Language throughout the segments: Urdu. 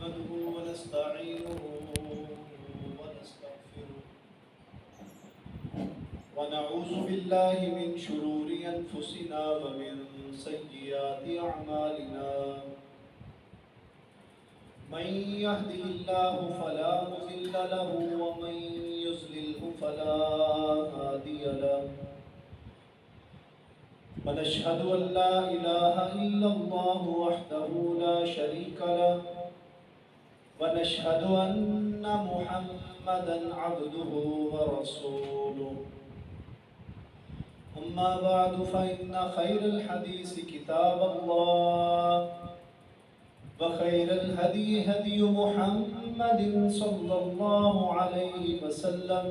نحمده ونستعينه ونستغفره ونعوذ بالله من شرور أنفسنا ومن سيئات أعمالنا من يهده الله فلا مضل له ومن يضلل فلا هادي له ونشهد أن لا إله إلا الله وحده لا شريك له ونشهد أن محمدا عبده ورسوله أما بعد فإن خير الحديث كتاب الله وخير الهدي هدي محمد صلى الله عليه وسلم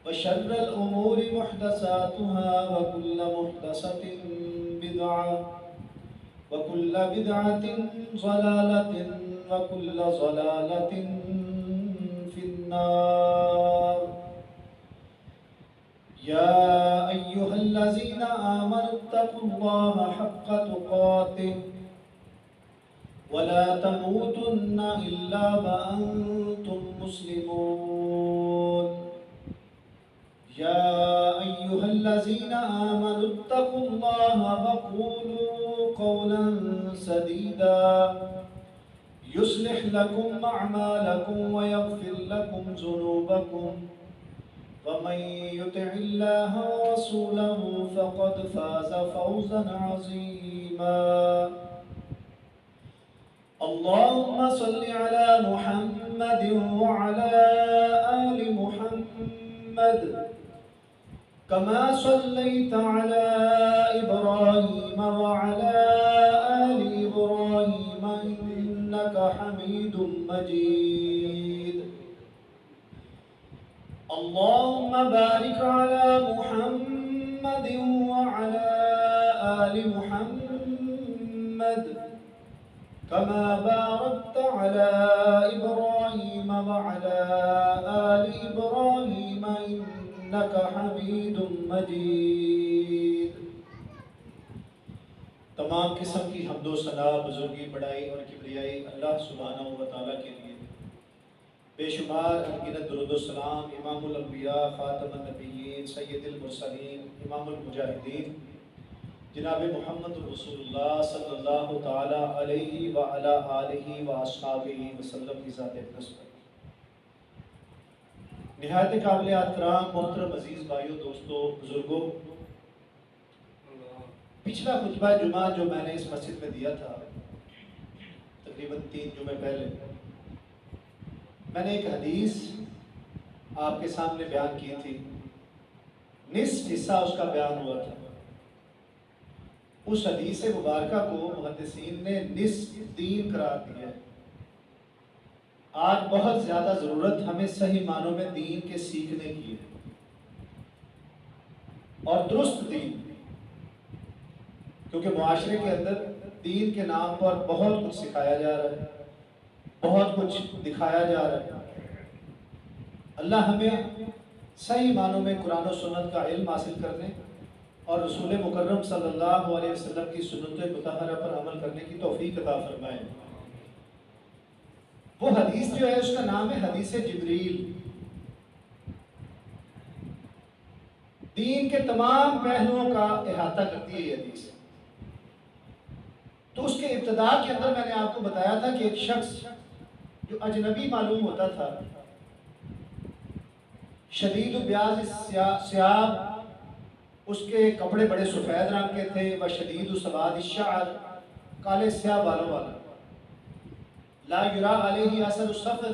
وشر الأمور محدثاتها وكل محدثة بدعة وكل بدعة ضلالة وكل ضلالة في النار يا أيها الذين آمنوا اتقوا الله حق تقاته ولا تموتن إلا وأنتم مسلمون يا أيها الذين آمنوا اتقوا الله وقولوا قولا سديدا يصلح لكم أعمالكم ويغفر لكم ذنوبكم ومن يطع الله ورسوله فقد فاز فوزا عظيما اللهم صل على محمد وعلى آل محمد كما صليت على إبراهيم وعلى آل إبراهيم إنك حميد مجيد اللهم بارك على محمد وعلى آل محمد كما باركت على إبراهيم وعلى آل إبراهيم إنك حميد مجيد تمام قسم کی حمد و ثنا بزرگی بڑائی اور کبریائی اللہ سبحانہ و تعالیٰ کے لیے، بے شمار انگنت درود و سلام امام الانبیاء خاتم النبیین سید المرسلین امام المجاہدین جناب محمد رسول اللہ صلی اللہ تعالیٰ علیہ وعلا آلہ واصحابہ وسلم کی ذات اقدس پر نہایت قابل احترام محترم عزیز بھائیوں، دوستوں، بزرگوں، پچھلا خطبہ جمعہ جو میں نے اس مسجد میں دیا تھا تقریباً 3 جمعے پہلے، میں نے ایک حدیث آپ کے سامنے بیان کی تھی، نصف حصہ اس کا بیان ہوا تھا۔ اس حدیث مبارکہ کو محدثین نے نصف دین قرار دیا ہے۔ آج بہت زیادہ ضرورت ہمیں صحیح معنوں میں دین کے سیکھنے کی ہے، اور درست دین، کیونکہ معاشرے کے اندر دین کے نام پر بہت کچھ سکھایا جا رہا ہے، بہت کچھ دکھایا جا رہا ہے۔ اللہ ہمیں صحیح معنوں میں قرآن و سنت کا علم حاصل کرنے اور رسول مکرم صلی اللہ علیہ وسلم کی سنت مطہرہ پر عمل کرنے کی توفیق عطا فرمائے۔ وہ حدیث جو ہے اس کا نام ہے حدیث جبریل۔ دین کے تمام پہلوؤں کا احاطہ کرتی ہے یہ حدیث۔ تو اس کے ابتدا کے اندر میں نے آپ کو بتایا تھا کہ ایک شخص جو اجنبی معلوم ہوتا تھا، شدید البیاض سیاب، اس کے کپڑے بڑے سفید رنگ کے تھے، وہ شدید سواد الشعر، کالے سیاہ بالوں والا، لا یرا علیہ اثر السفر،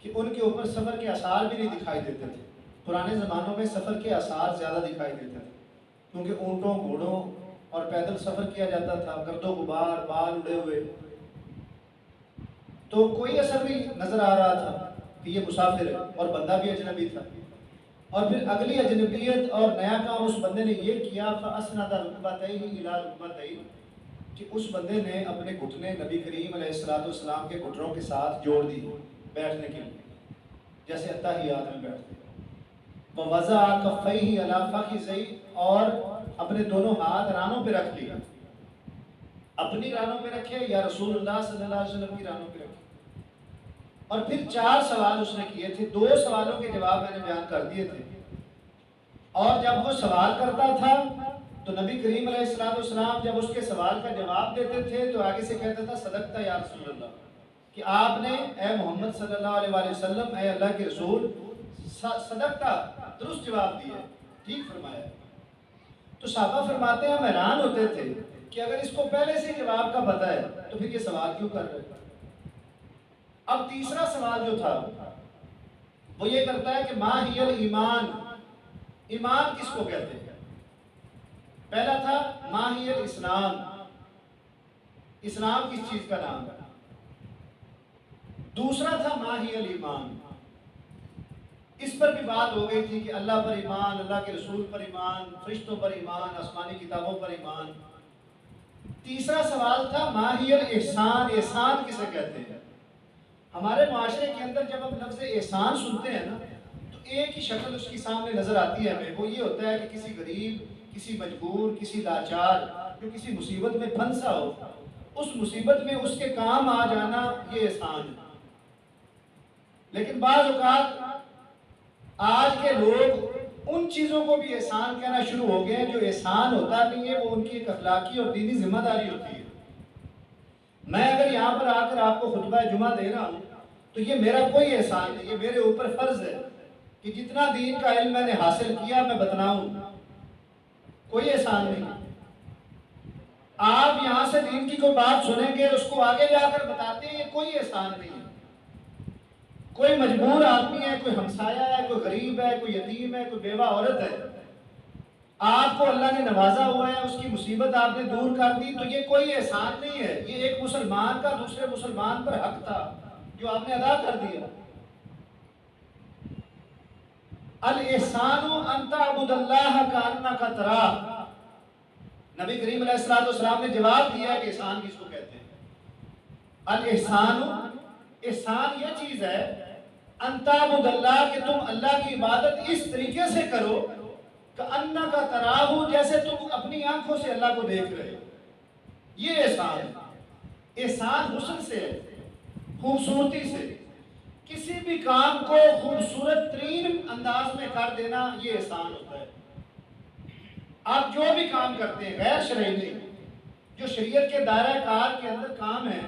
کہ ان کے اوپر سفر کے آثار بھی نہیں دکھائی دیتے تھے۔ پرانے زمانوں میں سفر کے آثار زیادہ دکھائی دیتے تھے، کیونکہ اونٹوں، گھوڑوں اور پیدل سفر کیا جاتا تھا، گرد و غبار، بال اڑے ہوئے، تو کوئی اثر نہیں نظر آ رہا تھا کہ یہ مسافر ہے، اور بندہ بھی اجنبی تھا۔ اور پھر اگلی اجنبیت اور نیا کام اس بندے نے یہ کیا، فَأَسْنَدَ رُكْبَتَيْهِ إِلَى رُكْبَتَيْهِ، کہ اس بندے نے اپنے گھٹنے نبی کریم علیہ السلام کے گھٹنوں کے ساتھ جوڑ دی بیٹھنے کے لیے، جیسے اتحیات میں بیٹھتے ہیں۔ وَوَضَعَ كَفَّيْهِ عَلَى فَخِذَيْهِ، اور اپنے دونوں ہاتھ رانوں پہ رکھ لیا۔ اپنی رانوں پہ رکھے یا رسول اللہ صلی اللہ علیہ وسلم کی رانوں پہ رکھے؟ اور پھر 4 سوال اس نے کیے تھے، 2 سوالوں کے جواب میں نے بیان کر دیے تھے، اور جب وہ سوال کرتا تھا تو نبی کریم علیہ السلام جب اس کے سوال کا جواب دیتے تھے تو آگے سے کہتا تھا صدقتا یا رسول اللہ، کہ آپ نے اے محمد صلی اللہ علیہ وآلہ وسلم، اے اللہ کے رسول، صدقتا، درست جواب دیا، ٹھیک فرمایا۔ تو صحابہ فرماتے ہیں ہم حیران ہوتے تھے کہ اگر اس کو پہلے سے جواب کا پتہ ہے تو پھر یہ سوال کیوں کر رہے؟ اب تیسرا سوال جو تھا وہ یہ کرتا ہے کہ ما ہی الایمان، ایمان کس کو کہتے ہیں؟ پہلا تھا ما ہی الاسلام، اسلام کس چیز کا نام ہے؟ دوسرا تھا ما ہی الایمان، اس پر بھی بات ہو گئی تھی کہ اللہ پر ایمان، اللہ کے رسول پر ایمان، فرشتوں پر ایمان، آسمانی کتابوں پر ایمان۔ تیسرا سوال تھا ما ہی الاحسان، احسان کسے کہتے ہیں؟ ہمارے معاشرے کے اندر جب ہم لفظ احسان سنتے ہیں نا تو ایک ہی شکل اس کی سامنے نظر آتی ہے ہمیں، وہ یہ ہوتا ہے کہ کسی غریب، کسی مجبور، کسی لاچار جو کسی مصیبت میں پھنسا ہو، اس مصیبت میں اس کے کام آ جانا، یہ احسان ہے۔ لیکن بعض اوقات آج کے لوگ ان چیزوں کو بھی احسان کہنا شروع ہو گئے ہیں جو احسان ہوتا نہیں ہے، وہ ان کی ایک اخلاقی اور دینی ذمہ داری ہوتی ہے۔ میں اگر یہاں پر آ کر آپ کو خطبہ جمعہ دے رہا ہوں تو یہ میرا کوئی احسان نہیں، یہ میرے اوپر فرض ہے کہ جتنا دین کا علم میں نے حاصل کیا میں بتلاؤں، کوئی احسان نہیں۔ آپ یہاں سے دین کی کوئی بات سنیں گے، اس کو آگے جا کر بتاتے ہیں، یہ کوئی احسان نہیں ہے۔ کوئی مجبور آدمی ہے، کوئی ہمسایہ ہے، کوئی غریب ہے، کوئی یتیم ہے، کوئی بیوہ عورت ہے، آپ کو اللہ نے نوازا ہوا ہے، اس کی مصیبت آپ نے دور کر دی، تو یہ کوئی احسان نہیں ہے، یہ ایک مسلمان کا دوسرے مسلمان پر حق تھا جو آپ نے ادا کر دیا۔ الاحسان ان تعبد اللہ کانک تراہ، نبی کریم علیہ السلام نے جواب دیا کہ احسان کس کو کہتے ہیں؟ الاحسان، احسان یہ چیز ہے ان تعبد اللہ، کہ تم اللہ کی عبادت اس طریقے سے کرو کہ انک تراہ، جیسے تم اپنی آنکھوں سے اللہ کو دیکھ رہے ہو، یہ احسان ہے۔ احسان حسن سے ہے، خوبصورتی سے، کسی بھی کام کو خوبصورت ترین انداز میں کر دینا، یہ احسان ہوتا ہے۔ آپ جو بھی کام کرتے ہیں غیر شرعی نہیں، جو شریعت کے دائرہ کار کے اندر کام ہے،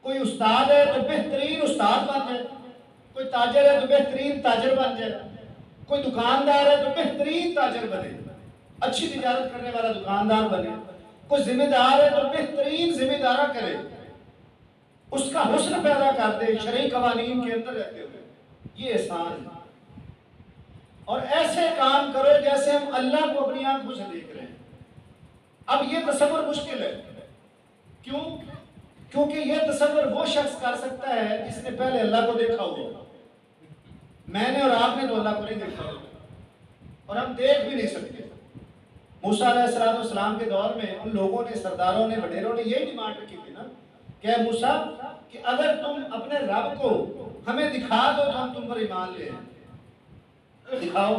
کوئی استاد ہے تو بہترین استاد بن جائے، کوئی تاجر ہے تو بہترین تاجر بن جائے، کوئی دکاندار ہے تو بہترین تاجر بنے، اچھی تجارت کرنے والا دکاندار بنے، کوئی ذمہ دار ہے تو بہترین ذمہ دارہ کرے، اس کا حسن پیدا کر دے شرعی قوانین کے اندر رہتے ہوئے، یہ احسان ہے۔ اور ایسے کام کرو جیسے ہم اللہ کو اپنی آنکھوں سے دیکھ رہے ہیں۔ اب یہ تصور مشکل ہے، کیوں؟ کیونکہ یہ تصور وہ شخص کر سکتا ہے جس نے پہلے اللہ کو دیکھا ہوا، میں نے اور آپ نے تو اللہ کو نہیں دیکھا اور ہم دیکھ بھی نہیں سکتے۔ موسیٰ علیہ السلام کے دور میں ان لوگوں نے، سرداروں نے، وڈیروں نے یہی ڈیمانڈ رکھی تھی نا کہ اے موسیٰ کہ اگر تم اپنے رب کو ہمیں دکھا دو تو ہم تم پر ایمان لے آئیں، دکھاؤ۔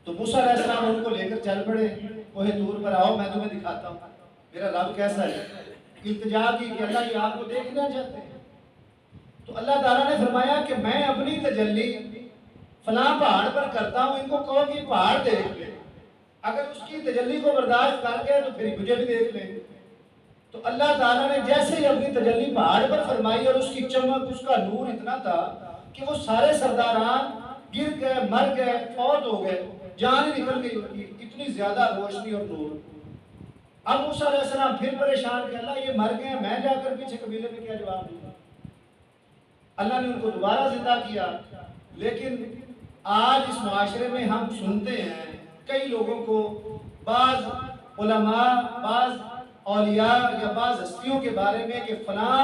تو موسیٰ علیہ السلام ان کو لے کر چل پڑے، کوہ طور پر آؤ میں تمہیں دکھاتا ہوں میرا رب کیسا ہے۔ التجا کی کہ اللہ یہ آپ کو دیکھنا چاہتے ہیں، تو اللہ تعالیٰ نے فرمایا کہ میں اپنی تجلی فلاں پہاڑ پر کرتا ہوں، ان کو کہو کہ پہاڑ دیکھ لے، اگر اس کی تجلی کو برداشت کر گئے تو پھر مجھے بھی دیکھ لیں۔ تو اللہ تعالیٰ نے جیسے ہی اپنی تجلی پہاڑ پر فرمائی اور اس کی چمک، اس کا نور اتنا تھا کہ وہ سارے سرداران گر گئے، مر گئے، فوت ہو گئے، جان ہی نکل گئی ان کی، اتنی زیادہ روشنی اور نور۔ اب موسیٰ علیہ السلام پھر پریشان کہ اللہ یہ مر گئے، میں جا کر پیچھے قبیلے میں کیا جواب دوں؟ اللہ نے ان کو دوبارہ زندہ کیا۔ لیکن آج اس معاشرے میں ہم سنتے ہیں کئی لوگوں کو، بعض علماء، بعض اولیاء یا بعض ہستیوں کے بارے میں کہ فلاں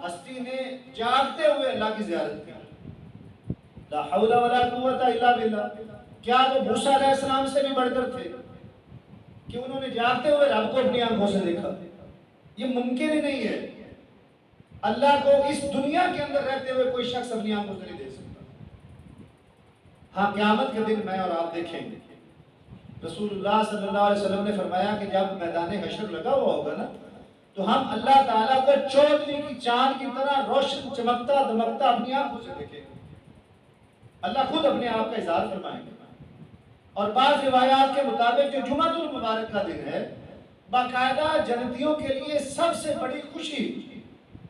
ہستی نے جاگتے ہوئے اللہ کی زیارت کی، لا حول ولا قوت الا باللہ۔ کیا وہ موسیٰ علیہ السلام سے بھی بڑھ کر تھے کہ انہوں نے جاگتے ہوئے رب کو اپنی آنکھوں سے دیکھا؟ یہ ممکن ہی نہیں ہے۔ اللہ کو اس دنیا کے اندر رہتے ہوئے کوئی شخص اپنی آنکھوں سے نہیں دیکھ سکتا۔ ہاں قیامت کے دن میں اور آپ دیکھیں گے۔ رسول اللہ صلی اللہ علیہ وسلم نے فرمایا کہ جب میدان حشر لگا ہوا ہوگا نا تو ہم اللہ تعالیٰ کو 14ویں کی چاند کی طرح روشن چمکتا دمکتا اپنی آنکھوں سے دیکھیں گے. اللہ خود اپنے آپ کا اظہار فرمائیں گے. اور بعض روایات کے مطابق جو جمعہ المبارک کا دن ہے، باقاعدہ جنتیوں کے لیے سب سے بڑی خوشی،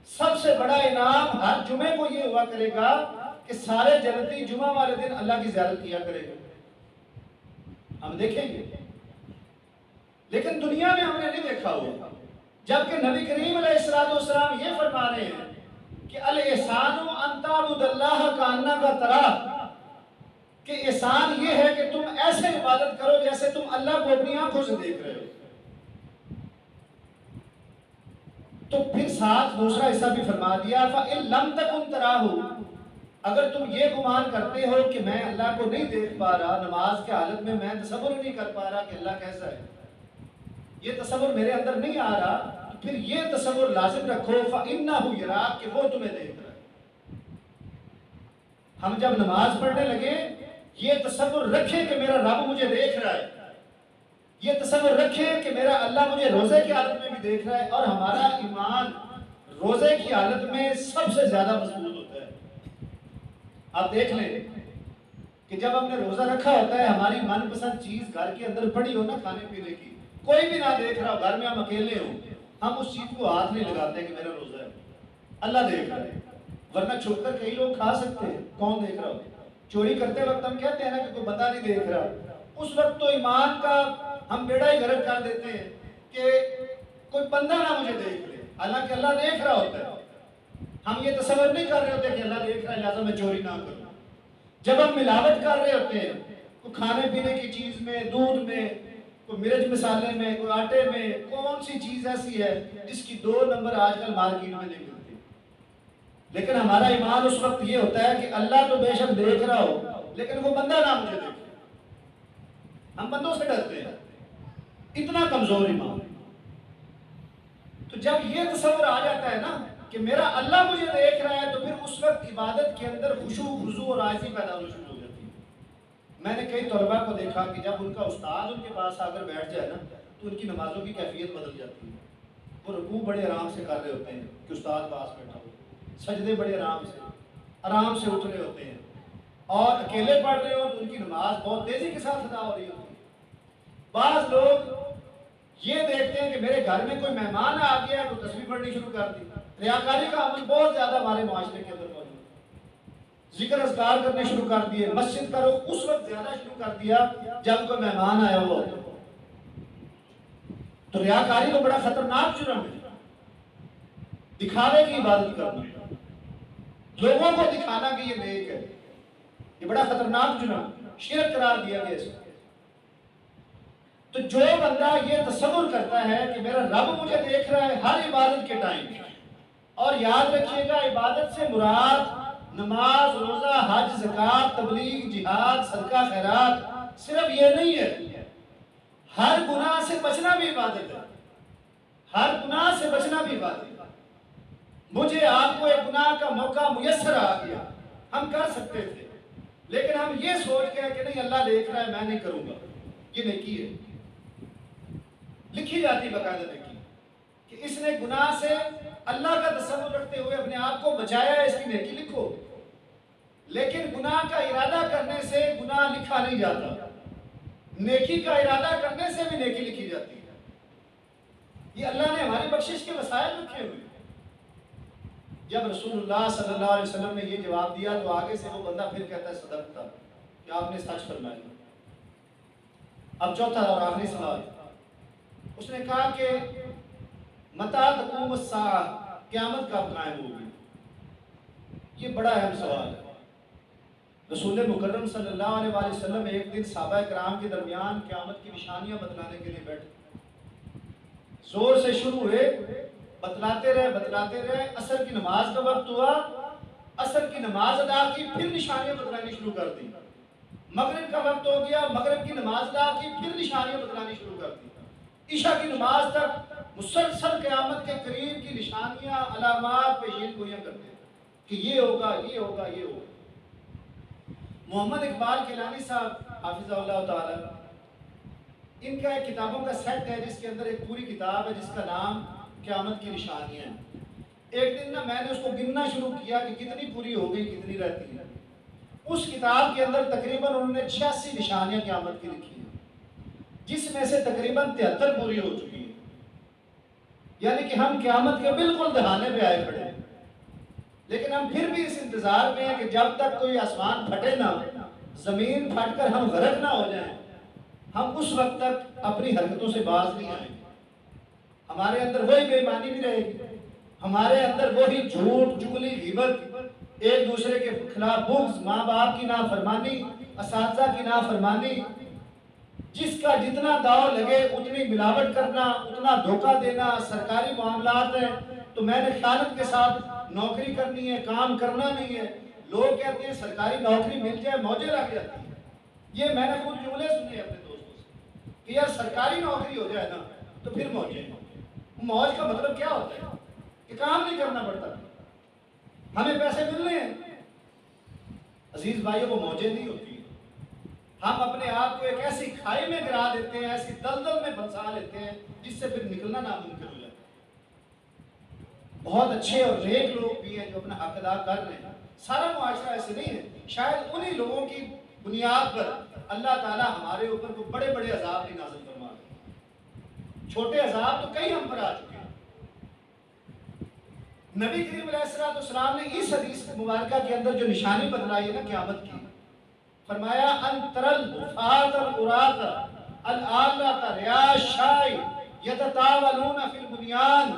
سب سے بڑا انعام ہر جمعے کو یہ ہوا کرے گا کہ سارے جنتی جمعہ والے دن اللہ کی زیارت کیا کرے گا. ہم دیکھیں گے، لیکن دنیا میں ہم نے نہیں دیکھا ہوا. جبکہ نبی کریم علیہ السلام یہ فرما رہے ہیں کہ الاحسان ان تعبد اللہ کانک تراہ، کہ احسان یہ ہے کہ تم ایسے عبادت کرو جیسے تم اللہ کو اپنی آنکھوں سے دیکھ رہے ہو. تو پھر ساتھ دوسرا حصہ بھی فرما دیا فَإِن لَمْ تَكُنْ تَرَاهُ، اگر تم یہ گمان کرتے ہو کہ میں اللہ کو نہیں دیکھ پا رہا، نماز کے حالت میں میں تصور نہیں کر پا رہا کہ اللہ کیسا ہے، یہ تصور میرے اندر نہیں آ رہا، تو پھر یہ تصور لازم رکھو فَإِنَّهُ يَرَاكَ، کہ وہ تمہیں دیکھ رہا ہے. ہم جب نماز پڑھنے لگے یہ تصور رکھیں کہ میرا رب مجھے دیکھ رہا ہے، یہ تصور رکھیں کہ میرا اللہ مجھے روزے کی حالت میں بھی دیکھ رہا ہے. اور ہمارا ایمان روزے کی حالت میں سب سے زیادہ مضبوط ہوتا ہے. آپ دیکھ لیں کہ جب ہم نے روزہ رکھا ہوتا ہے، ہماری من پسند چیز گھر کے اندر پڑی ہو نا کھانے پینے کی، کوئی بھی نہ دیکھ رہا ہو، گھر میں ہم اکیلے ہوں، ہم اس چیز کو ہاتھ نہیں لگاتے کہ میرا روزہ ہے، اللہ دیکھ رہا ہے. ورنہ چھپ کر کئی لوگ کھا سکتے ہیں، کون دیکھ رہا ہو. چوری کرتے وقت ہم کہتے ہیں نا کہ کوئی بندہ نہیں دیکھ رہا، اس وقت تو ایمان کا ہم بیڑا ہی غرق کر دیتے ہیں کہ کوئی بندہ نہ مجھے دیکھ لے، حالانکہ اللہ دیکھ رہا ہوتا ہے. ہم یہ تصور نہیں کر رہے ہوتے کہ اللہ دیکھ رہا ہے لہٰذا میں چوری نہ کروں. جب ہم ملاوٹ کر رہے ہوتے ہیں کوئی کھانے پینے کی چیز میں، دودھ میں، کوئی مرچ مسالے میں، کوئی آٹے میں، کون سی چیز ایسی ہے جس کی 2 نمبر آج کل مارکیٹ میں نہیں ملتی، لیکن ہمارا ایمان اس وقت یہ ہوتا ہے کہ اللہ تو بے شک دیکھ رہا ہو لیکن وہ بندہ نہ مجھے دیکھے. ہم بندوں سے ڈرتے ہیں، اتنا کمزور ایمان. تو جب یہ تصور آ جاتا ہے نا کہ میرا اللہ مجھے دیکھ رہا ہے، تو پھر اس وقت عبادت کے اندر خشوع خضوع اور عاجزی پیدا ہونا شروع ہو جاتی ہے. میں نے کئی طلباء کو دیکھا کہ جب ان کا استاد ان کے پاس آ کر بیٹھ جائے نا تو ان کی نمازوں کی کیفیت بدل جاتی ہے. وہ رکوع بڑے آرام سے کر رہے ہوتے ہیں کہ استاد پاس بیٹھا ہو، سجدے بڑے آرام سے اٹھ رہے ہوتے ہیں، اور اکیلے پڑھ رہے ہو تو ان کی نماز بہت تیزی کے ساتھ ادا ہو رہی ہوتی ہے. بعض لوگ یہ دیکھتے ہیں کہ میرے گھر میں کوئی مہمان آ گیا تو تسبیح پڑھنی شروع کر دی. ریاکاری کا عمل بہت زیادہ ہمارے معاشرے کے اندر موجود ہے. ذکر اذکار کرنے شروع کر دیے، مسجد کا رخ اس وقت زیادہ شروع کر دیا جب کوئی مہمان آیا ہوا. تو ریاکاری تو بڑا خطرناک جرم ہے، دکھاوے کی عبادت کرنا، لوگوں کو دکھانا کہ یہ نیک ہے، یہ بڑا خطرناک جرم، شرک قرار دیا گیا اس کو. تو جو بندہ یہ تصور کرتا ہے کہ میرا رب مجھے دیکھ رہا ہے ہر عبادت کے ٹائم، اور یاد رکھیے گا عبادت سے مراد نماز، روزہ، حج، زکوٰۃ، تبلیغ، جہاد، صدقہ، خیرات صرف یہ نہیں ہے، ہر گناہ سے بچنا بھی عبادت ہے. ہر گناہ سے بچنا بھی عبادت ہے. مجھے آپ کو ایک گناہ کا موقع میسر آ گیا، ہم کر سکتے تھے لیکن ہم یہ سوچ گئے کہ نہیں اللہ دیکھ رہا ہے میں نہیں کروں گا. یہ نیکی ہے، لکھی جاتی باقاعدہ نیکی کہ اس نے گناہ سے اللہ کا تصور رکھتے ہوئے اپنے آپ کو بچایا ہے، اس کی نیکی لکھو. لیکن گناہ کا ارادہ کرنے سے گناہ لکھا نہیں جاتا، نیکی کا ارادہ کرنے سے بھی نیکی لکھی جاتی ہے. یہ اللہ نے ہماری بخشش کے وسائل رکھے ہوئے. جب رسول اللہ صلی اللہ علیہ وسلم نے یہ جواب دیا تو آگے سے وہ بندہ پھر کہتا ہے صدقت کہ آپ نے سچ فرمایا. اب چوتھا اور آخری سوال، اس نے کہا کہ متی تقوم الساعہ، قیامت کب قائم ہوگی؟ یہ بڑا اہم سوال ہے. رسول مکرم صلی اللہ علیہ وآلہ وسلم ایک دن صحابہ کرام کے درمیان قیامت کی نشانیاں بتلانے کے لیے بیٹھے. زور سے شروع ہوئے، بتلاتے رہے، عصر کی نماز کا وقت ہوا، عصر کی نماز ادا کی، پھر نشانیاں بتلانی شروع کر دی. مغرب کا وقت ہو گیا، مغرب کی نماز ادا کی، پھر نشانیاں بتلانی شروع کر دی. عشاء کی نماز تک مسلسل قیامت کے قریب کی نشانیاں، علامات پیشین گوئیاں کرتے ہیں کہ یہ ہوگا، یہ ہوگا، یہ ہوگا. محمد اقبال کیلانی صاحب حافظہ اللہ تعالی، ان کا ایک کتابوں کا سیٹ ہے جس کے اندر ایک پوری کتاب ہے جس کا نام قیامت کی نشانیاں ہیں۔ ایک دن نا میں نے اس کو گننا شروع کیا کہ کتنی پوری ہو گئی کتنی رہتی ہیں۔ اس کتاب کے اندر تقریباً انہوں نے 86 نشانیاں قیامت کی لکھی ہیں، جس میں سے تقریباً 73 پوری ہو چکی ہیں۔ یعنی کہ ہم قیامت کے بالکل دہانے پہ آئے کھڑے ہیں، لیکن ہم پھر بھی اس انتظار میں ہیں کہ جب تک کوئی آسمان پھٹے نہ، زمین پھٹ کر ہم غرق نہ ہو جائیں، ہم اس وقت تک اپنی حرکتوں سے باز نہیں آئیں گے۔ ہمارے اندر وہی بے ایمانی بھی رہے گی، ہمارے اندر وہی جھوٹ چگلی غیبت، ایک دوسرے کے خلاف بغض، ماں باپ کی نافرمانی، اساتذہ کی نافرمانی، جس کا جتنا داؤ لگے اتنی ملاوٹ کرنا، اتنا دھوکہ دینا، سرکاری معاملات ہیں تو میں نے خیانت کے ساتھ نوکری کرنی ہے، کام کرنا نہیں ہے۔ لوگ کہتے ہیں سرکاری نوکری مل جائے موجیں لگ جاتی ہیں۔ یہ میں نے خود جملے سنے اپنے دوستوں سے کہ یار سرکاری نوکری ہو جائے نا تو پھر موجیں۔ موج کا مطلب کیا ہوتا ہے کہ کام نہیں کرنا پڑتا، ہمیں پیسے ملنے ہیں۔ عزیز بھائیوں، وہ موجیں نہیں ہوتی ہیں۔ ہم اپنے آپ کو ایک ایسی کھائی میں گرا دیتے ہیں، ایسی دلدل میں پھنسا لیتے ہیں جس سے پھر نکلنا ناممکن ہو جاتا ہے۔ بہت اچھے اور نیک لوگ بھی ہیں جو اپنا حق ادا کر رہے ہیں، سارا معاشرہ ایسے نہیں ہے۔ شاید انہی لوگوں کی بنیاد پر اللہ تعالیٰ ہمارے اوپر کو بڑے بڑے عذاب نہیں نازل فرما رہے، چھوٹے عذاب تو کئی ہم پر آ چکے ہیں۔ نبی کریم علیہ السلام نے اس حدیث مبارکہ کے اندر جو نشانی بتلائی ہے نا قیامت کی، فرمایا ان ترل الفات القرات العالات ریاشائی یتطاولون فی البنیان،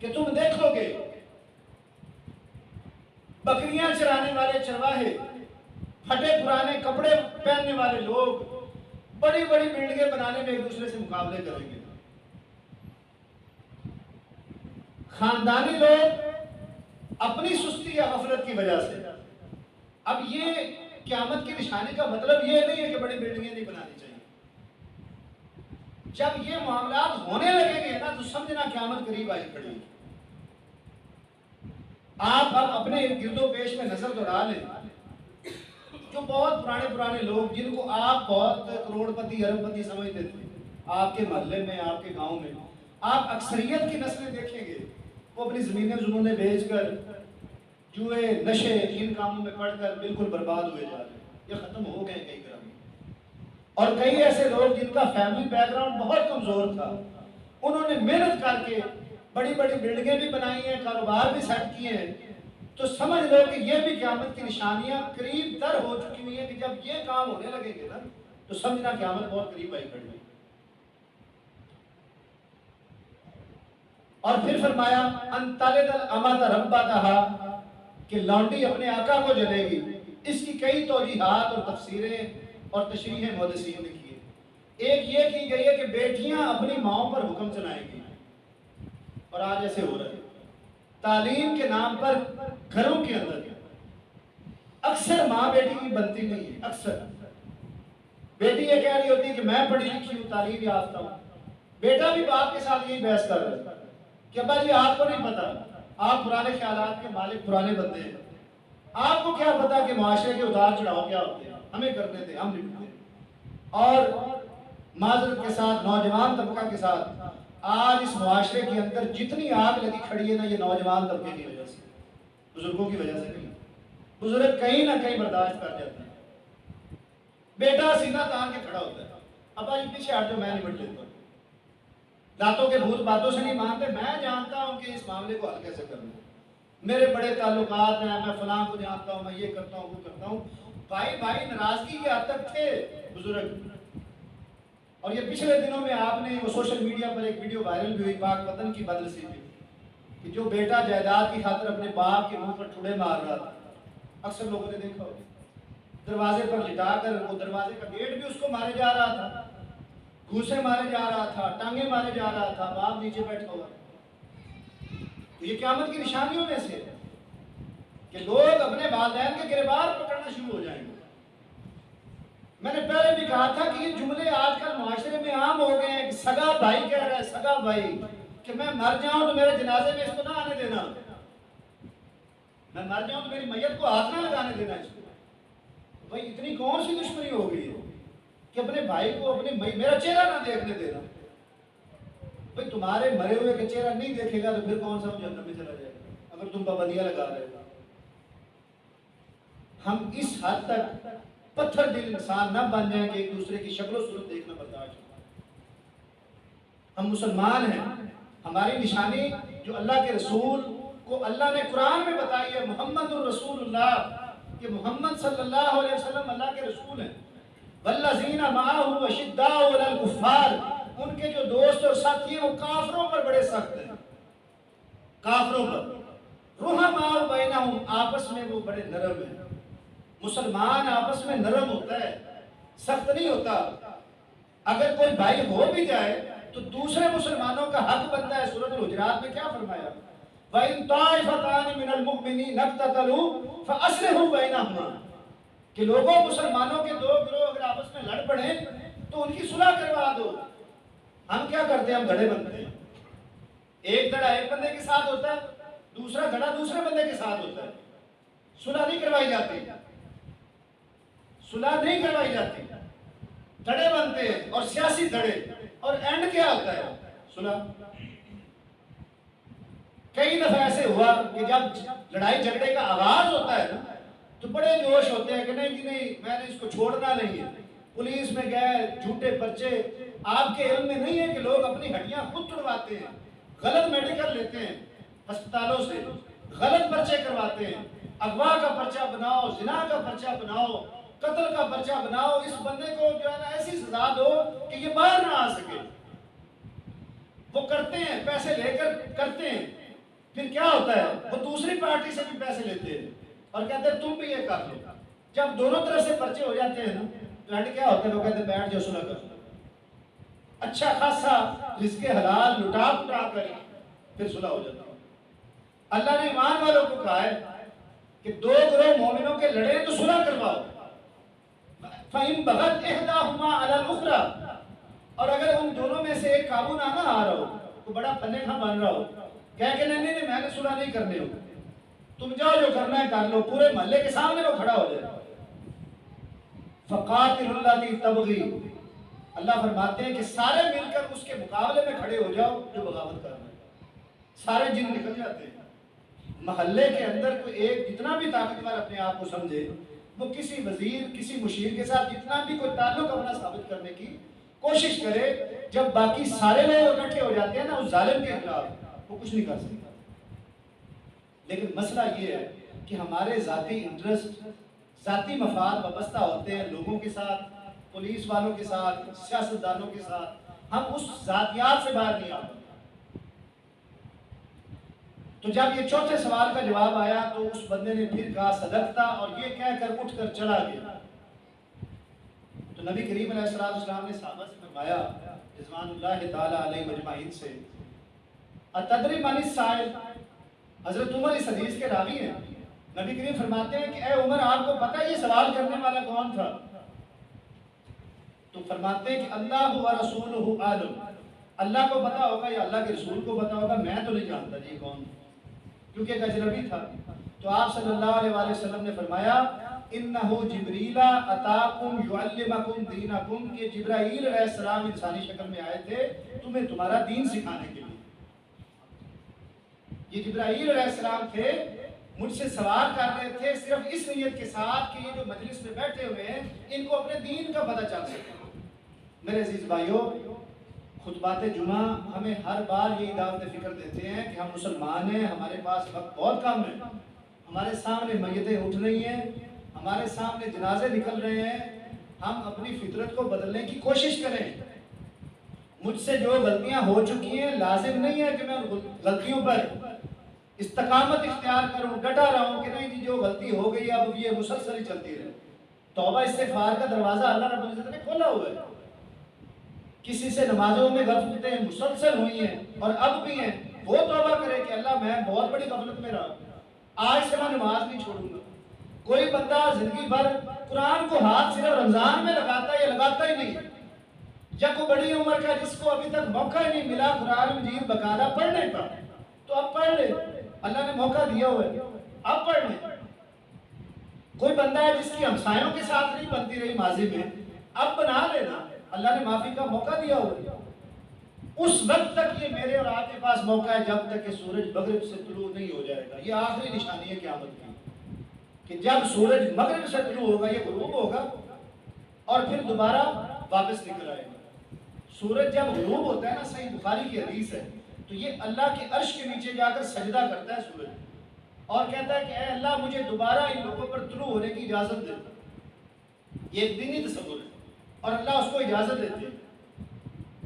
کہ تم دیکھو گے بکریاں چرانے والے چرواہے، پھٹے پرانے کپڑے پہننے والے لوگ بڑی بڑی بلڈنگیں بنانے میں ایک دوسرے سے مقابلے کریں گے۔ خاندانی لوگ اپنی سستی یا غفلت کی وجہ سے۔ اب یہ قیامت کی نشانی کا مطلب یہ نہیں ہے کہ بڑی بلڈنگیں نہیں بنانی چاہیے۔ جب یہ معاملات ہونے لگیں گے نا تو سمجھنا قیامت قریب آئی کھڑی ہے۔ آپ اب اپنے گرد و پیش میں نظر دوڑا لیں، جو بہت پرانے لوگ جن کو آپ بہت کروڑ پتی ارب پتی سمجھتے تھے، آپ کے محلے میں، آپ کے گاؤں میں، آپ اکثریت کی نسلیں دیکھیں گے وہ اپنی زمینیں زمینیں بیچ کر جوئے نشے ان کاموں میں پڑھ کر بالکل برباد ہوئے جا رہے ہیں، یہ ختم ہو گئے کئی گھروں میں۔ اور کئی ایسے لوگ جن کا فیملی بیک گراؤنڈ بہت کمزور تھا، انہوں نے محنت کر کے بڑی بڑی بلڈنگیں بھی بنائی ہیں، کاروبار بھی سیٹ کیے ہیں، تو سمجھ لو کہ یہ بھی قیامت کی نشانیاں قریب تر ہو چکی ہوئی ہیں کہ جب یہ کام ہونے لگیں گے نا تو سمجھنا قیامت بہت قریب آئی کھڑی ہے۔ اور پھر فرمایا ان تلد الامۃ ربتہا، کہ لونڈی اپنے آقا کو جلے گی۔ اس کی کئی توجیحات اور تفسیریں اور تشریح محدثین نے کی ہے۔ ایک یہ کی گئی ہے کہ بیٹیاں اپنی ماؤں پر حکم چلائیں گی، اور آج ایسے ہو رہا ہے۔ تعلیم کے نام پر گھروں کے اندر اکثر ماں بیٹی کی بنتی نہیں ہے۔ اکثر بیٹی یہ کہہ رہی ہوتی ہے کہ میں پڑھی لکھی ہوں، تعلیم یافتہ ہوں، بیٹا بھی باپ کے ساتھ یہی بحث کر رہا ہے کہ ابا جی آپ کو نہیں پتا، آپ پرانے خیالات کے مالک، پرانے بندے ہیں، آپ کو کیا پتا کہ معاشرے کے اتار چڑھاؤ کیا ہوتے ہیں، ہمیں کرنے دیں، ہم نپٹتے ہیں۔ اور معذرت کے ساتھ نوجوان طبقہ کے ساتھ آج اس معاشرے کے اندر جتنی آگ لگی کھڑی ہے نا، یہ نوجوان طبقے کی وجہ سے، بزرگوں کی وجہ سے نہیں۔ بزرگ کہیں نہ کہیں برداشت کر جاتے ہیں، بیٹا سینہ تان کے کھڑا ہوتا ہے، ابا جی پیچھے ہٹ جو میں نپٹ لیتا ہوں، دانتوں کے بھوت باتوں سے نہیں مانتے، میں جانتا ہوں کہ اس معاملے کو حل کیسے کرنا ہے، میرے بڑے تعلقات ہیں، میں فلاں کو جانتا ہوں، میں یہ کرتا ہوں وہ کرتا ہوں۔ بھائی ناراضگی کے حد تک تھے بزرگ۔ اور یہ پچھلے دنوں میں آپ نے وہ سوشل میڈیا پر ایک ویڈیو وائرل بھی ہوئی پاک وطن کی بدنصیبی کہ جو بیٹا جائیداد کی خاطر اپنے باپ کے منہ پر ٹھوڑے مار رہا تھا، اکثر لوگوں نے دیکھا ہوگا، دروازے پر لٹا کر وہ دروازے کا گیٹ بھی اس کو مارے جا رہا تھا، گھوسے مارے جا رہا تھا، ٹانگیں مارے جا رہا تھا، باپ نیچے بیٹھا ہوا۔ یہ قیامت کی نشانیوں میں سے کہ لوگ اپنے والدین کے گریبان پکڑنا شروع ہو جائیں گے۔ میں نے پہلے بھی کہا تھا کہ یہ جملے آج کل معاشرے میں عام ہو گئے ہیں کہ سگا بھائی کہہ رہا ہے، سگا بھائی کہ میں مر جاؤں تو میرے جنازے میں اس کو نہ آنے دینا، میں مر جاؤں تو میری میت کو ہاتھ نہ لگانے دینا اس کو۔ بھائی اتنی کون سی دشمنی ہو گئی ہے کہ اپنے بھائی کو میرا چہرہ نہ دیکھنے دینا۔ بھئی تمہارے مرے ہوئے کا چہرہ نہیں دیکھے گا تو پھر کون سا جہنم میں چلا جائے گا اگر تم پابندیاں لگا رہے ہو. ہم اس حد تک پتھر دل انسان نہ بن جائیں کہ ایک دوسرے کی شکل و صورت دیکھنا برداشت. ہم مسلمان ہیں. ہماری نشانی جو اللہ کے رسول کو اللہ نے قرآن میں بتائی ہے محمد الرسول اللہ، کہ محمد صلی اللہ علیہ وسلم اللہ کے رسول ہیں. والذین معہ اشداء علی الکفار، ان کے جو دوست اور ساتھی ہیں وہ کافروں پر بڑے سخت ہیں. کافروں پر رحماء بینہم، آپس میں وہ بڑے نرم ہیں. مسلمان آپس میں نرم ہوتا ہے، سخت نہیں ہوتا. اگر کوئی بھائی ہو بھی جائے تو دوسرے مسلمانوں کا حق بنتا ہے. سورۃ الحجرات میں کیا فرمایا؟ وَإِن طَائِفَتَانِ مِنَ الْمُؤْمِنِينَ اقْتَتَلُوا فَأَصْلِحُوا بَيْنَهُمَا، کہ لوگوں مسلمانوں کے دو گروہ اگر آپس میں لڑ پڑیں تو ان کی صلح کروا دو. ہم کیا کرتے ہیں؟ ہم دھڑے بنتے ہیں. ایک دھڑا ایک بندے کے ساتھ ہوتا ہے، دوسرا دھڑا دوسرے بندے کے ساتھ ہوتا ہے. صلح نہیں کروائی جاتی، صلح نہیں کروائی جاتی. دھڑے بنتے ہیں اور سیاسی دھڑے، اور اینڈ کیا ہوتا ہے؟ صلح. کئی دفعہ ایسے ہوا کہ جب لڑائی جھگڑے کا آغاز ہوتا ہے نا تو بڑے جوش ہوتے ہیں کہ نہیں جی نہیں، میں نے اس کو چھوڑنا نہیں ہے. پولیس میں گئے، جھوٹے پرچے. آپ کے علم میں نہیں ہے کہ لوگ اپنی ہڈیاں خود توڑواتے ہیں، غلط میڈیکل لیتے ہیں ہسپتالوں سے، غلط پرچے کرواتے ہیں. اغوا کا پرچہ بناؤ، زنا کا پرچہ بناؤ، قتل کا پرچہ بناؤ. اس بندے کو جو ہے نا ایسی سزا دو کہ یہ باہر نہ آ سکے. وہ کرتے ہیں، پیسے لے کر کرتے ہیں. پھر کیا ہوتا ہے؟ وہ دوسری پارٹی سے بھی پیسے لیتے ہیں اور کہتے ہیں تم بھی یہ کر لو. جب دونوں طرف سے پرچے ہو جاتے ہیں نا تو اینڈ کیا ہوتا ہے؟ وہ کہتے ہیں بیٹھ جاؤ صلح کر. اچھا خاصا رزق حلال لٹا پٹا کر پھر صلح ہو جاتا ہے. اللہ نے ایمان والوں کو کہا ہے کہ دو گروہ مومنوں کے لڑے تو صلح کرواؤ. فَإِن بَغَتْ إِحْدَاهُمَا عَلَى الْأُخْرَى، اور اگر ان دونوں میں سے ایک قابو نہ آ رہا ہو تو بڑا پنے کھا بن رہا ہو، کہہ کہ نہیں میں نے صلح نہیں کرنے ہو، تم جاؤ جو کرنا ہے کر لو. پورے محلے کے سامنے وہ کھڑا ہو جائے. فَقَاتِلُوا الَّتِي تَبْغِي، اللہ فرماتے ہیں کہ سارے مل کر اس کے مقابلے میں کھڑے ہو جاؤ جو بغاوت کر رہے ہیں. سارے جن نکل جاتے ہیں. محلے کے اندر کوئی ایک جتنا بھی طاقتور اپنے آپ کو سمجھے، وہ کسی وزیر کسی مشیر کے ساتھ جتنا بھی کوئی تعلق اپنا ثابت کرنے کی کوشش کرے، جب باقی سارے لوگ اکٹھے ہو جاتے ہیں نا اس ظالم کے خلاف، وہ کچھ نہیں کر سکتا. لیکن مسئلہ یہ ہے کہ ہمارے ذاتی انٹرسٹ، ذاتی مفاد وابستہ ہوتے ہیں لوگوں کے ساتھ، پولیس والوں کے ساتھ، سیاستدانوں کے ساتھ. ہم اس ذاتیات سے باہر نہیں آتے. تو جب یہ چوتھے سوال کا جواب آیا تو اس بندے نے پھر کہا صدقتا، اور یہ کہہ کر اٹھ کر چلا گیا. تو نبی کریم علیہ السلام نے صحابہ سے فرمایا رضوان اللہ تعالی علیہ مجمعین سے، اتدری من السائل، حضرت عمر اس حدیث کے راوی ہیں. نبی کریم فرماتے ہیں کہ اے عمر آپ کو پتہ ہے یہ سوال کرنے والا کون تھا؟ تو فرماتے ہیں کہ اللہ و رسولہ عالم، اللہ کو پتا ہوگا یا اللہ کے رسول کو پتا ہوگا، میں تو نہیں جانتا جی کون، کیونکہ ایک اجنبی تھا. تو آپ صلی اللہ علیہ وآلہ وسلم نے فرمایا انہو جبریل اتاکم یعلمکم دینکم، کہ جبرائیل علیہ السلام انسانی شکل میں آئے تھے تمہیں تمہارا دین سکھانے کے لیے. یہ جبرائیل علیہ السلام تھے، مجھ سے سوال کر رہے تھے صرف اس نیت کے ساتھ کہ یہ جو مجلس میں بیٹھے ہوئے ہیں ان کو اپنے دین کا پتہ چل سکے. میرے عزیز بھائیوں، خطبات جمعہ ہمیں ہر بار یہی دعوت فکر دیتے ہیں کہ ہم مسلمان ہیں، ہمارے پاس وقت بہت کم ہے، ہمارے سامنے میتیں اٹھ رہی ہیں، ہمارے سامنے جنازے نکل رہے ہیں. ہم اپنی فطرت کو بدلنے کی کوشش کریں. مجھ سے جو غلطیاں ہو چکی ہیں لازم نہیں ہے کہ میں ان غلطیوں پر استقامت اختیار کروں، ڈٹا رہا ہوں کہ نہیں جی جو غلطی ہو گئی اب یہ مسلسل ہی چلتی رہے. توبہ استغفار کا دروازہ اللہ رب العزت نے کھولا ہوا ہے. کسی سے نمازوں میں غفلتیں مسلسل ہوئی ہیں اور اب بھی ہیں، وہ توبہ کرے کہ اللہ میں بہت بڑی غفلت میں رہا، آج سے میں نماز نہیں چھوڑوں گا. کوئی بندہ زندگی بھر قرآن کو ہاتھ صرف رمضان میں لگاتا ہے یا لگاتا ہی نہیں، یا کوئی بڑی عمر کا جس کو ابھی تک موقع ہی نہیں ملا قرآن مجید باقاعدہ پڑھنے کا، تو اب پڑھ لے، اللہ نے موقع دیا ہوا ہے، اب پڑھ لے. کوئی بندہ ہے جس کی ہمسایوں کے ساتھ نہیں بنتی رہی ماضی میں، اب بنا لینا، اللہ نے معافی کا موقع دیا ہوا ہے. اس وقت تک یہ میرے اور آپ کے پاس موقع ہے جب تک کہ سورج مغرب سے طلوع نہیں ہو جائے گا. یہ آخری نشانی ہے قیامت کی کہ جب سورج مغرب سے طلوع ہوگا یہ غروب ہوگا اور پھر دوبارہ واپس نکل آئے گا. سورج جب غروب ہوتا ہے نا، صحیح بخاری کی حدیث ہے، تو یہ اللہ کے عرش کے نیچے جا کر سجدہ کرتا ہے سورج اور کہتا ہے کہ اے اللہ مجھے دوبارہ ان لوگوں پر طلوع ہونے کی اجازت دے. یہ ایک دینی تصور ہے اور اللہ اس کو اجازت دیتے ہیں.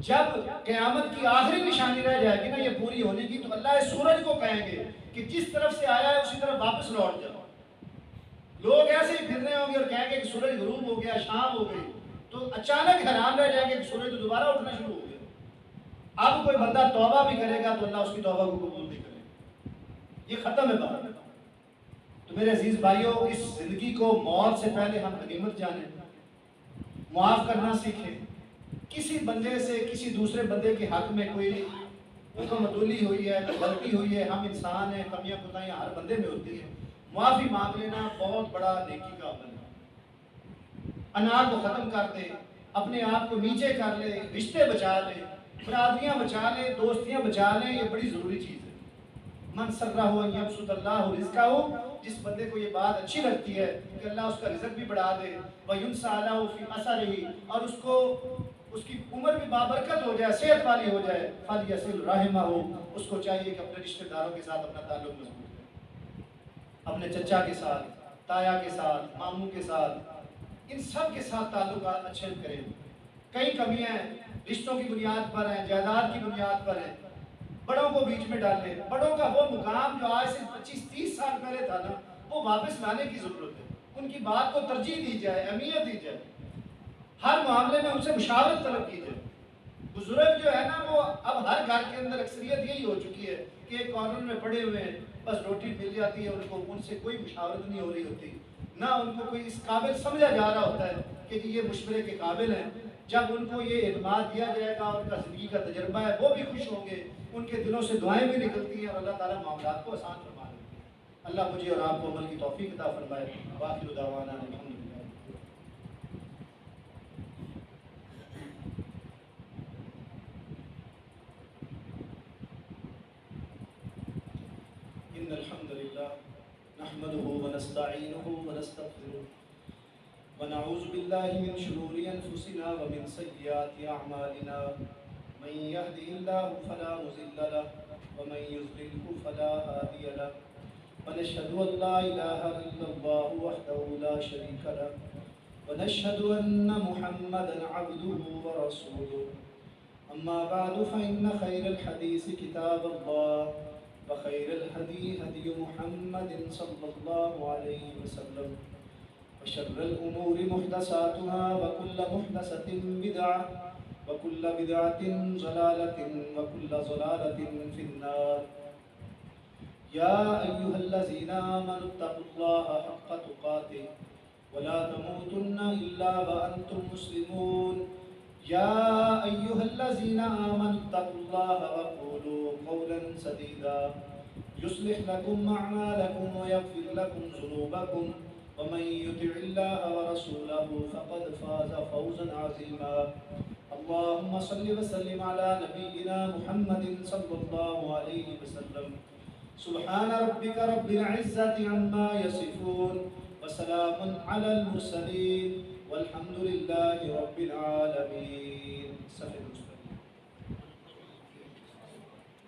جب قیامت کی آخری نشانی رہ جائے گی نا یہ پوری ہونے کی، تو اللہ اس سورج کو کہیں گے کہ جس طرف سے آیا ہے اسی طرف واپس لوٹ جاؤ. لوگ ایسے ہی پھر رہے ہوں گے اور کہیں گے کہ سورج غروب ہو گیا، شام ہو گئی، تو اچانک حیران رہ جائیں گے کہ سورج تو دوبارہ اٹھنا شروع ہو گیا. اب کوئی بندہ توبہ بھی کرے گا تو اللہ اس کی توبہ کو قبول نہیں کرے گا. یہ ختم ہے بات. تو میرے عزیز بھائیوں، اس زندگی کو موت سے پہلے ہم غنیمت جانیں، معاف کرنا سیکھیں. کسی بندے سے کسی دوسرے بندے کے حق میں کوئی حکم عدولی ہوئی ہے، کوئی غلطی ہوئی ہے، ہم انسان ہیں، کمیاں کوتاہیاں ہر بندے میں ہوتی ہیں، معافی مانگ لینا بہت بڑا نیکی کا عمل ہے. انا کو ختم کر دے، اپنے آپ کو نیچے کر لے، رشتے بچا لے، برادریاں بچا لے، دوستیاں بچا لیں، یہ بڑی ضروری چیز ہے. من سرہ ان یبسط اللہ رزقہ، جس بندے کو یہ بات اچھی لگتی ہے کہ اللہ اس کا رزق بھی بڑھا دے، وَيُنْسَى لَهُ فِي أَثَرِهِ، اور اس کو اس کی عمر بھی بابرکت ہو جائے، صحت والی ہو جائے، فَلْيَصِلْ رَحِمَهُ، اس کو چاہیے کہ اپنے رشتہ داروں کے ساتھ اپنا تعلق مضبوط کرے، اپنے چچا کے ساتھ، تایا کے ساتھ، ماموں کے ساتھ، ان سب کے ساتھ تعلقات اچھے کریں. کئی کمیاں ہیں رشتوں کی بنیاد پر ہیں، جائیداد کی بنیاد پر ہیں، بڑوں کو بیچ میں ڈالیں. بڑوں کا وہ مقام جو آج سے 25-30 سال پہلے تھا نا، وہ واپس لانے کی ضرورت ہے. ان کی بات کو ترجیح دی جائے، اہمیت دی جائے، ہر معاملے میں ان سے مشاورت طلب کی جائے. بزرگ جو ہے نا وہ اب ہر گھر کے اندر اکثریت یہی ہو چکی ہے کہ ایک کارنر میں پڑے ہوئے ہیں، بس روٹی مل جاتی ہے ان سے کوئی مشاورت نہیں ہو رہی ہوتی، نہ ان کو کوئی اس قابل سمجھا جا رہا ہوتا ہے کہ یہ مشورے کے قابل ہیں. جب ان کو یہ اعتماد دیا جائے گا، ان کا زندگی کا تجربہ ہے، وہ بھی خوش ہوں گے، ان کے دلوں سے دعائیں بھی نکلتی ہیں اور اللہ تعالیٰ معاملات کو آسان فرما دیتے ہیں. اللہ مجھے اور آپ کو عمل کی توفیق عطا فرمائے. وآخر دعوانا الحمدللہ. إن الحمد لله نحمده ونستعينه ونستغفره ونعوذ بالله من شرور أنفسنا ومن سيئات أعمالنا. من يهده الله فلا مضل له ومن يضلل فلا هادي له. ونشهد أن لا إله إلا الله وحده لا شريك له ونشهد أن محمدا عبده ورسوله. أما بعد فإن خير الحديث كتاب الله وخير الهدي هدي محمد صلى الله عليه وسلم وشر الأمور محدثاتها وكل محدثة بدعة وكل بدعة ضلالة وكل ضلالة في النار. يا أيها الذين آمنوا اتقوا الله حق تقاته ولا تموتن إلا وأنتم مسلمون. يا أيها الذين آمنوا اتقوا الله وقولوا قولا سديدا يصلح لكم أعمالكم ويغفر لكم ذنوبكم ومن يطع الله ورسوله فقد فاز فوزا عظيما. اللهم صل وسلم على نبينا محمد صلى الله عليه وسلم. سبحان ربك رب العزة عما يصفون وسلام على المرسلين والحمد لله رب العالمين.